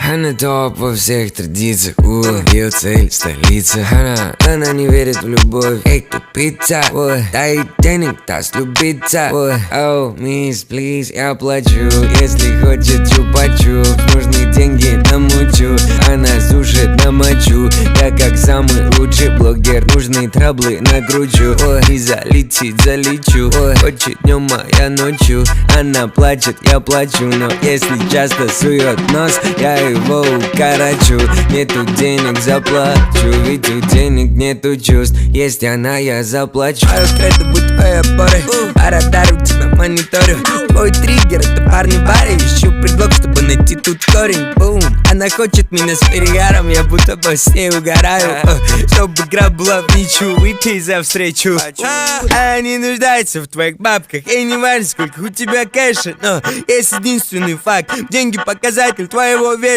Она топ во всех традициях, ее цель столица. Она не верит в любовь, эй, тупица. Дай денег, даст любиться. Oh, miss, please, я плачу. Если хочет чупа-чуп, нужны деньги намучу. Она сушит на мочу. Я как самый лучший блогер, нужные траблы накручу. И залетит, залечу. Хочет днем, а я ночью. Она плачет, я плачу. Но если часто сует нос, я его укорочу. Нету денег, заплачу. Ведь у денег нету чувств. Есть она, я заплачу. Это будет твои опоры. По радару тебя мониторю. Твой триггер, это парни в баре. Ищу предлог, чтобы найти тут корень. Бум. Она хочет меня с перегаром. Я будто бы с ней угораю. Чтобы игра была в ничью, выпей за встречу. Она не нуждается в твоих бабках. И не важно, сколько у тебя кэша. Но есть единственный факт. Деньги показатель твоего веса.